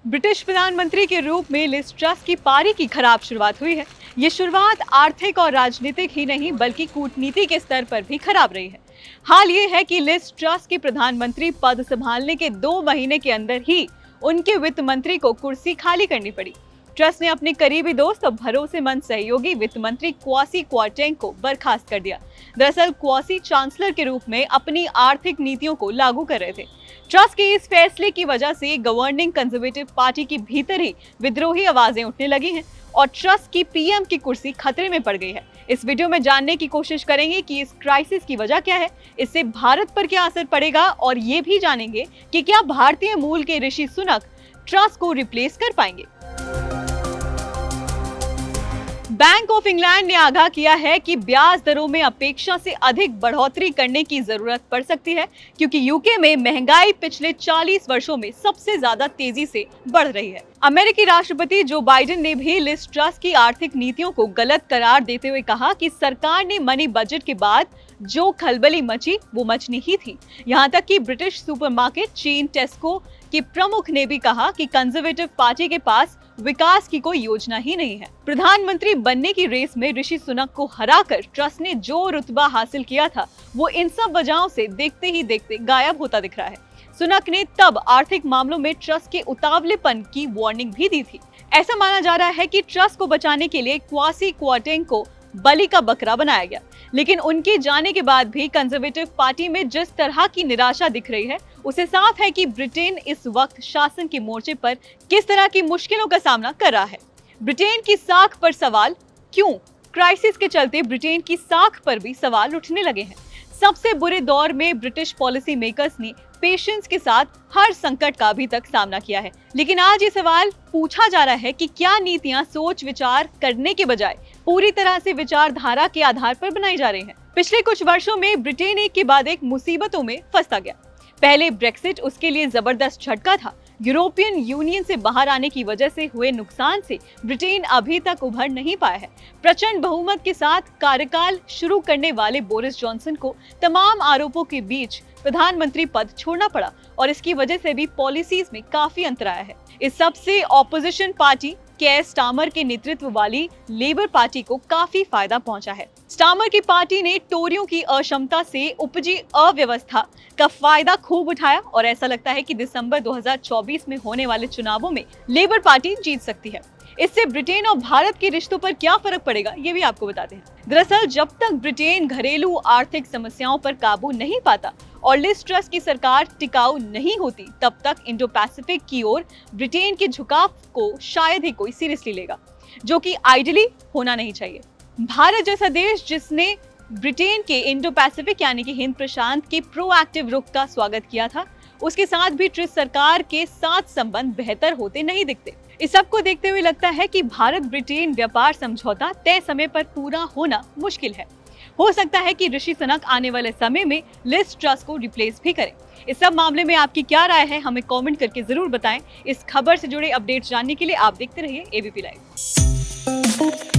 British प्रधानमंत्री के रूप में लिज ट्रस की पारी की खराब शुरुआत हुई है। ये शुरुआत आर्थिक और राजनीतिक ही नहीं बल्कि कूटनीति के स्तर पर भी खराब रही है। हाल ये है कि लिज ट्रस की प्रधानमंत्री पद संभालने के 2 महीने के अंदर ही उनके वित्त मंत्री को कुर्सी खाली करनी पड़ी। ट्रस ने अपने करीबी दोस्त और भरोसेमंद सहयोगी वित्त मंत्री क्वासी क्वारटेंग को बर्खास्त कर दिया। दरअसल क्वासी चांसलर के रूप में अपनी आर्थिक नीतियों को लागू कर रहे थे। ट्रस के इस फैसले की वजह से गवर्निंग कंजर्वेटिव पार्टी की भीतर ही विद्रोही आवाजें उठने लगी हैं और ट्रस की पीएम की कुर्सी खतरे में पड़ गई है। इस वीडियो में जानने की कोशिश करेंगे कि इस क्राइसिस की वजह क्या है, इससे भारत पर क्या असर पड़ेगा और ये भी जानेंगे कि क्या भारतीय मूल के ऋषि सुनक ट्रस को रिप्लेस कर पाएंगे। बैंक ऑफ इंग्लैंड ने आगाह किया है कि ब्याज दरों में अपेक्षा से अधिक बढ़ोतरी करने की जरूरत पड़ सकती है, क्योंकि यूके में महंगाई पिछले 40 वर्षों में सबसे ज्यादा तेजी से बढ़ रही है। अमेरिकी राष्ट्रपति जो बाइडेन ने भी लिज ट्रस की आर्थिक नीतियों को गलत करार देते हुए कहा कि सरकार ने मनी बजट के बाद जो खलबली मची वो मचनी ही थी। यहाँ तक कि ब्रिटिश सुपरमार्केट चेन टेस्को के प्रमुख ने भी कहा कि कंजर्वेटिव पार्टी के पास विकास की कोई योजना ही नहीं है। प्रधानमंत्री बनने की रेस में ऋषि सुनक को हराकर ट्रस ने जो रुतबा हासिल किया था वो इन सब वजहों से देखते ही देखते गायब होता दिख रहा है। सुनक ने तब आर्थिक मामलों में ट्रस के उतावलेपन की वार्निंग भी दी थी। ऐसा माना जा रहा है कि ट्रस को बचाने के लिए क्वासी क्वारटेंग को बलि का बकरा बनाया गया, लेकिन उनके जाने के बाद भी कंजर्वेटिव पार्टी में जिस तरह की निराशा दिख रही है उसे साफ है कि ब्रिटेन इस वक्त शासन के मोर्चे पर किस तरह की मुश्किलों का सामना कर रहा है। ब्रिटेन की साख पर सवाल क्यों? क्राइसिस के चलते ब्रिटेन की साख पर भी सवाल उठने लगे हैं। सबसे बुरे दौर में ब्रिटिश पॉलिसी मेकर्स ने पेशेंस के साथ हर संकट का अभी तक सामना किया है, लेकिन आज ये सवाल पूछा जा रहा है कि क्या नीतियां सोच विचार करने के बजाय पूरी तरह से विचारधारा के आधार पर बनाई जा रही हैं। पिछले कुछ वर्षों में ब्रिटेन एक के बाद एक मुसीबतों में फंसता गया। पहले ब्रेक्सिट उसके लिए जबरदस्त झटका था। यूरोपियन यूनियन से बाहर आने की वजह से हुए नुकसान से ब्रिटेन अभी तक उभर नहीं पाया है। प्रचंड बहुमत के साथ कार्यकाल शुरू करने वाले बोरिस जॉनसन को तमाम आरोपों के बीच प्रधानमंत्री पद छोड़ना पड़ा और इसकी वजह से भी पॉलिसीज में काफी अंतर आया है। इस सबसे ऑपोजिशन पार्टी केयर स्टार्मर के नेतृत्व वाली लेबर पार्टी को काफी फायदा पहुंचा है। स्टार्मर की पार्टी ने टोरियों की अक्षमता से उपजी अव्यवस्था का फायदा खूब उठाया और ऐसा लगता है कि दिसंबर 2024 में होने वाले चुनावों में लेबर पार्टी जीत सकती है। इससे ब्रिटेन और भारत के रिश्तों पर क्या फर्क पड़ेगा ये भी आपको बताते हैं। दरअसल जब तक ब्रिटेन घरेलू आर्थिक समस्याओं पर काबू नहीं पाता और लिज ट्रस की सरकार टिकाऊ नहीं होती, तब तक इंडो पैसिफिक की ओर ब्रिटेन के झुकाव को शायद ही कोई सीरियसली लेगा, जो कि आइडियली होना नहीं चाहिए। भारत जैसा देश जिसने ब्रिटेन के इंडो पैसिफिक यानी कि हिंद प्रशांत के प्रोएक्टिव रुख का स्वागत किया था, उसके साथ भी ट्रस सरकार के साथ संबंध बेहतर होते नहीं दिखते। इस सब को देखते हुए लगता है कि भारत ब्रिटेन व्यापार समझौता तय समय पर पूरा होना मुश्किल है। हो सकता है कि ऋषि सुनक आने वाले समय में लिज ट्रस को रिप्लेस भी करें। इस सब मामले में आपकी क्या राय है, हमें कमेंट करके जरूर बताएं। इस खबर से जुड़े अपडेट्स जानने के लिए आप देखते रहिए एबीपी लाइव।